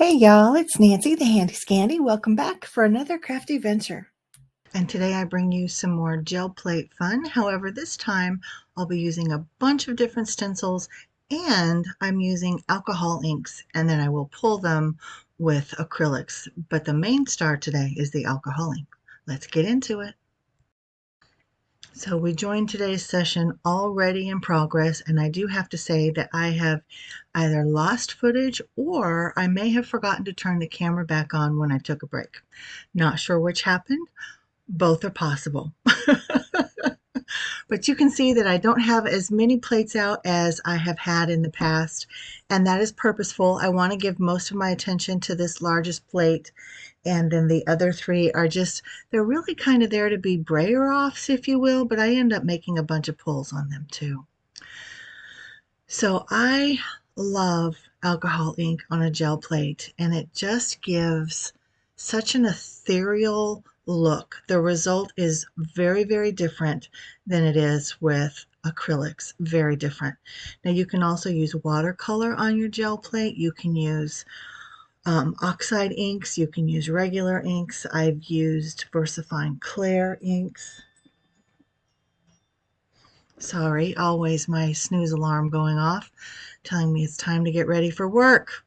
Hey y'all, it's Nancy the Handy Scandy. Welcome back for another crafty venture. And today I bring you some more gel plate fun. However, this time I'll be using a bunch of different stencils and I'm using alcohol inks, and then I will pull them with acrylics. But the main star today is the alcohol ink. Let's get into it. So we joined today's session already in progress, and I do have to say that I have either lost footage or I may have forgotten to turn the camera back on when I took a break. Not sure which happened. Both are possible. But you can see that I don't have as many plates out as I have had in the past, and that is purposeful. I want to give most of my attention to this largest plate, and then the other three are just, they're really kind of there to be brayer offs, if you will, but I end up making a bunch of pulls on them too. So I love alcohol ink on a gel plate, and it just gives such an ethereal look. The result is very, very different than it is with acrylics. Very different. Now you can also use watercolor on your gel plate. You can use oxide inks. You can use regular inks. I've used VersaFine Clear inks. Sorry, always my snooze alarm going off, telling me it's time to get ready for work.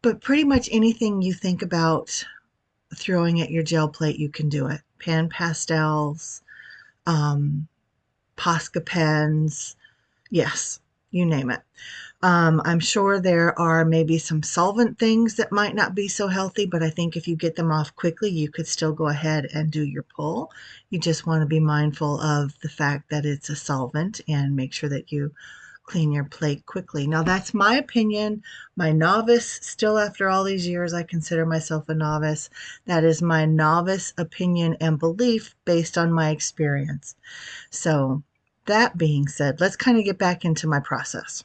But pretty much anything you think about throwing at your gel plate, you can do it. Pan pastels, Posca pens, yes, you name it. I'm sure there are maybe some solvent things that might not be so healthy, but I think if you get them off quickly, you could still go ahead and do your pull. You just want to be mindful of the fact that it's a solvent and make sure that you clean your plate quickly. Now, that's my opinion. My novice, still after all these years, I consider myself a novice. That is my novice opinion and belief based on my experience. So that being said, let's kind of get back into my process.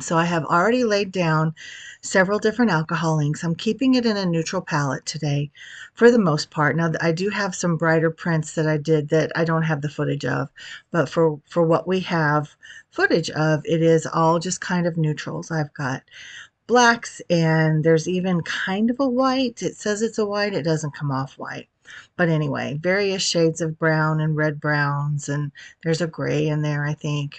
So I have already laid down several different alcohol inks. I'm keeping it in a neutral palette today for the most part. Now, I do have some brighter prints that I did that I don't have the footage of, but for what we have footage of, it is all just kind of neutrals. I've got blacks, and there's even kind of a white. It says it's a white. It doesn't come off white. But anyway, various shades of brown and red browns, and there's a gray in there, I think.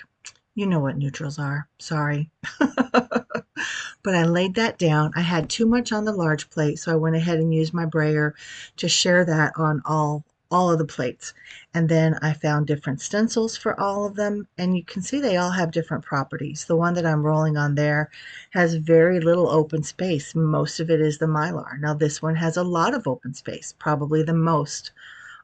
You know what neutrals are. Sorry. But I laid that down. I had too much on the large plate, so I went ahead and used my brayer to share that on all of the plates. And then I found different stencils for all of them, and you can see they all have different properties. The one that I'm rolling on there has very little open space. Most of it is the Mylar. Now this one has a lot of open space, probably the most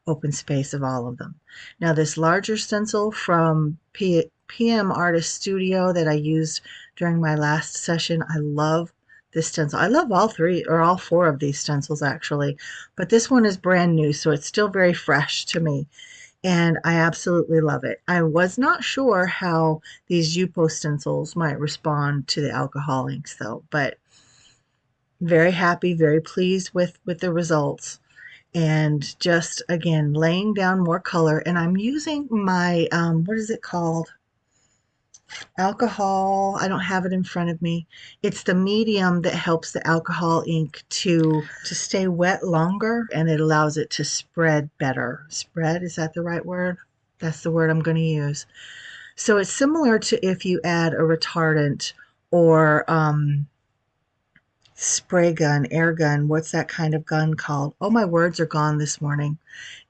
open space of all of them. Now this larger stencil from PM Artist Studio that I used during my last session, I love this stencil. I love all three or all four of these stencils actually, but this one is brand new, so it's still very fresh to me, and I absolutely love it. I was not sure how these Yupo stencils might respond to the alcohol inks though, but very happy, very pleased with the results. And just again laying down more color, and I'm using my what is it called, alcohol. I don't have it in front of me. It's the medium that helps the alcohol ink to stay wet longer, and it allows it to spread better. Spread, is that the right word? That's the word I'm going to use. So it's similar to if you add a retardant or spray gun, air gun. What's that kind of gun called? Oh, my words are gone this morning.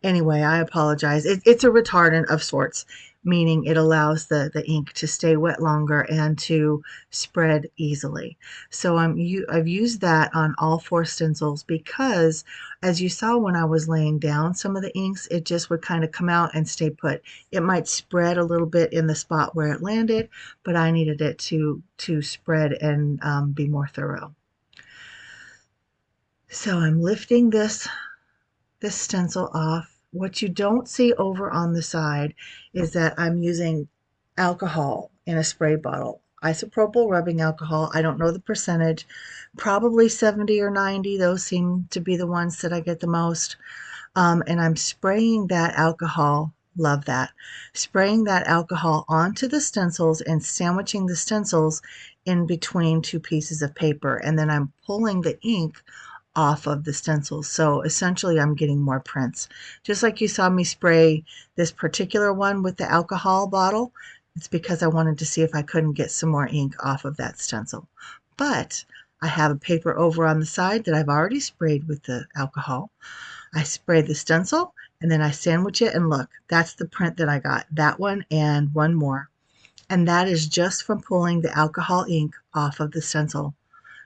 Anyway, I apologize. It's a retardant of sorts, meaning it allows the ink to stay wet longer and to spread easily. So I've used that on all four stencils because, as you saw when I was laying down some of the inks, it just would kind of come out and stay put. It might spread a little bit in the spot where it landed, but I needed it to spread and be more thorough. So I'm lifting this stencil off. What you don't see over on the side is that I'm using alcohol in a spray bottle. Isopropyl rubbing alcohol. I don't know the percentage. Probably 70 or 90. Those seem to be the ones that I get the most. And I'm spraying that alcohol Love that. Spraying that alcohol onto the stencils and sandwiching the stencils in between two pieces of paper. And then I'm pulling the ink off of the stencils. So essentially I'm getting more prints. Just like you saw me spray this particular one with the alcohol bottle, it's because I wanted to see if I couldn't get some more ink off of that stencil. But I have a paper over on the side that I've already sprayed with the alcohol. I spray the stencil and then I sandwich it, and look, that's the print that I got. That one and one more. And that is just from pulling the alcohol ink off of the stencil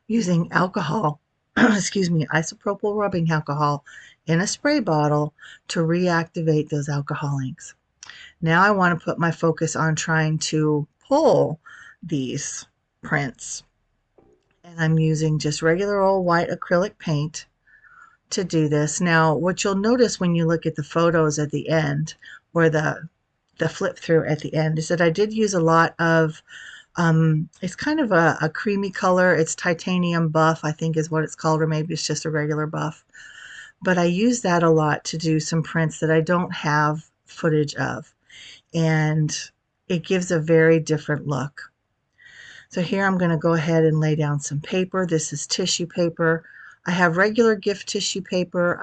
using alcohol, excuse me, isopropyl rubbing alcohol in a spray bottle to reactivate those alcohol inks. Now I want to put my focus on trying to pull these prints. And I'm using just regular old white acrylic paint to do this. Now, what you'll notice when you look at the photos at the end, or the flip through at the end, is that I did use a lot of, it's kind of a creamy color. It's titanium buff, I think is what it's called, or maybe it's just a regular buff. But I use that a lot to do some prints that I don't have footage of. And it gives a very different look. So here I'm going to go ahead and lay down some paper. This is tissue paper. I have regular gift tissue paper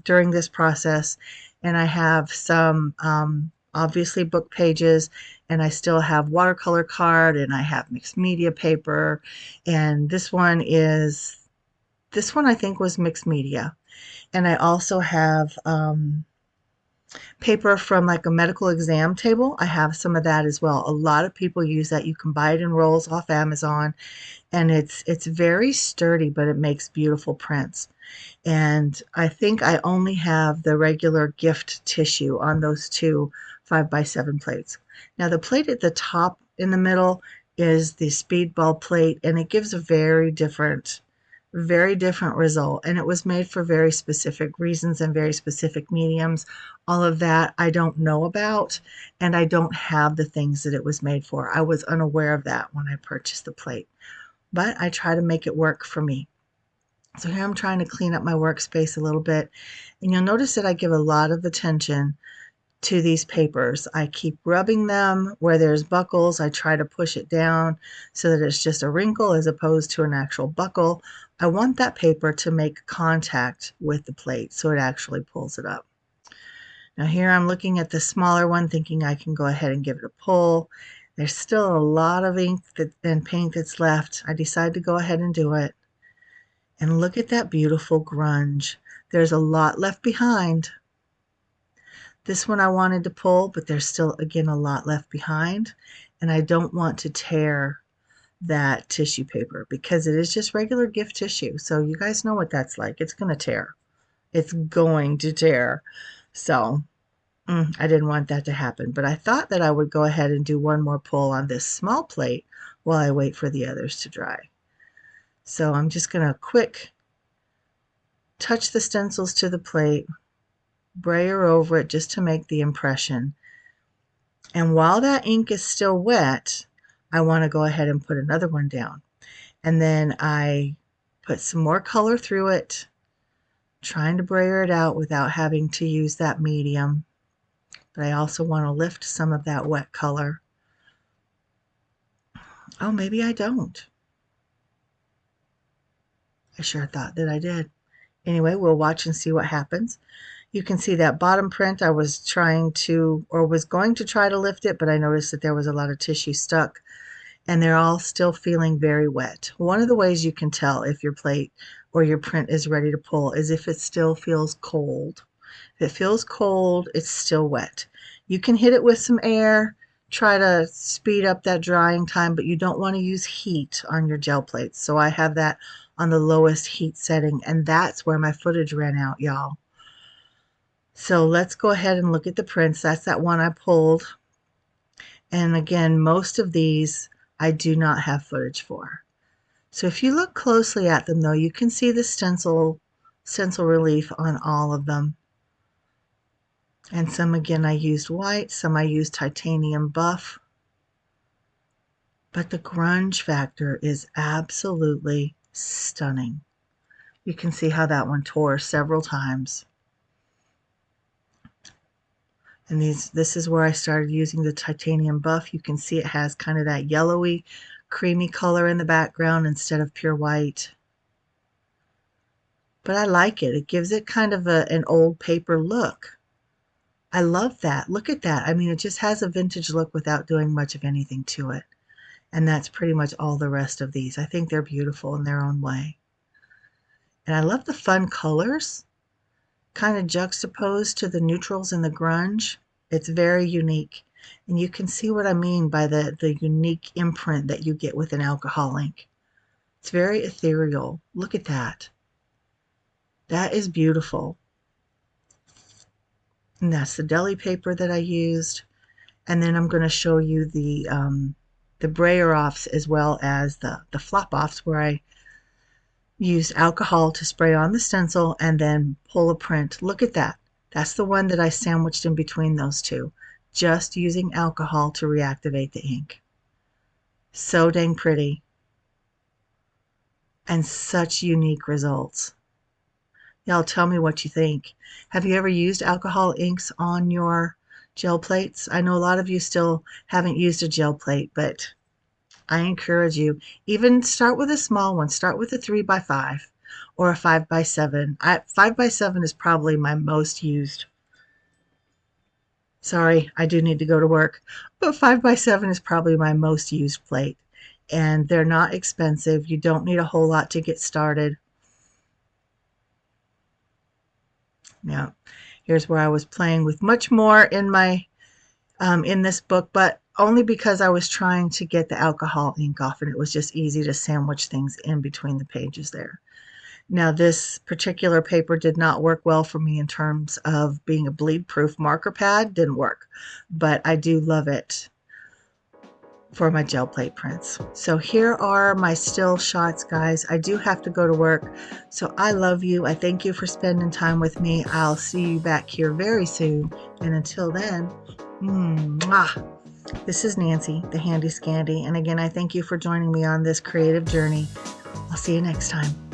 during this process, and I have some obviously book pages, and I still have watercolor card, and I have mixed media paper, and this one I think was mixed media. And I also have paper from like a medical exam table. I have some of that as well. A lot of people use that. You can buy it in rolls off Amazon, and it's very sturdy, but it makes beautiful prints. And I think I only have the regular gift tissue on those two 5x7 plates. Now the plate at the top in the middle is the speedball plate, and it gives a very different result, and it was made for very specific reasons and very specific mediums. All of that I don't know about, and I don't have the things that it was made for. I was unaware of that when I purchased the plate, but I try to make it work for me. So here I'm trying to clean up my workspace a little bit, and you'll notice that I give a lot of attention to these papers. I keep rubbing them where there's buckles. I try to push it down so that it's just a wrinkle as opposed to an actual buckle. I want that paper to make contact with the plate so it actually pulls it up. Now here I'm looking at the smaller one thinking I can go ahead and give it a pull. There's still a lot of ink and paint that's left. I decide to go ahead and do it. And look at that beautiful grunge. There's a lot left behind. This one I wanted to pull, but there's still, again, a lot left behind. And I don't want to tear that tissue paper because it is just regular gift tissue. So you guys know what that's like. It's going to tear. It's going to tear. So I didn't want that to happen. But I thought that I would go ahead and do one more pull on this small plate while I wait for the others to dry. So I'm just going to quick touch the stencils to the plate, brayer over it just to make the impression. And while that ink is still wet, I want to go ahead and put another one down. And then I put some more color through it, trying to brayer it out without having to use that medium. But I also want to lift some of that wet color. Oh, maybe I don't. I sure thought that I did. Anyway, we'll watch and see what happens. You can see that bottom print I was trying to, or was going to try to lift it, but I noticed that there was a lot of tissue stuck, and they're all still feeling very wet. One of the ways you can tell if your plate or your print is ready to pull is if it still feels cold. If it feels cold, it's still wet. You can hit it with some air, try to speed up that drying time, but you don't want to use heat on your gel plates. So I have that on the lowest heat setting, and that's where my footage ran out, y'all. So let's go ahead and look at the prints. That's that one I pulled. And again, most of these I do not have footage for. So if you look closely at them though, you can see the stencil relief on all of them. And some, again, I used white, some I used titanium buff. But the grunge factor is absolutely stunning. You can see how that one tore several times. And this is where I started using the titanium buff. You can see it has kind of that yellowy, creamy color in the background instead of pure white. But I like it. It gives it kind of an old paper look. I love that. Look at that. I mean, it just has a vintage look without doing much of anything to it. And that's pretty much all the rest of these. I think they're beautiful in their own way. And I love the fun colors, kind of juxtaposed to the neutrals and the grunge. It's very unique. And you can see what I mean by the unique imprint that you get with an alcohol ink. It's very ethereal. Look at that. That is beautiful. And that's the deli paper that I used. And then I'm going to show you the brayer offs as well as the flop offs where I used alcohol to spray on the stencil and then pull a print. Look at that. That's the one that I sandwiched in between those two, just using alcohol to reactivate the ink. So dang pretty. And such unique results. Y'all tell me what you think. Have you ever used alcohol inks on your gel plates? I know a lot of you still haven't used a gel plate, but I encourage you, even start with a small one. Start with a 3x5 or a 5x7. 5x7 is probably my most used. Sorry, I do need to go to work, but 5x7 is probably my most used plate. And they're not expensive. You don't need a whole lot to get started. Now, here's where I was playing with much more in my in this book, but only because I was trying to get the alcohol ink off, and it was just easy to sandwich things in between the pages there. Now, this particular paper did not work well for me in terms of being a bleed-proof marker pad. Didn't work, but I do love it for my gel plate prints. So here are my still shots, guys. I do have to go to work, so I love you. I thank you for spending time with me. I'll see you back here very soon, and until then, mwah. This is Nancy, the Handy Scandy, and again, I thank you for joining me on this creative journey. I'll see you next time.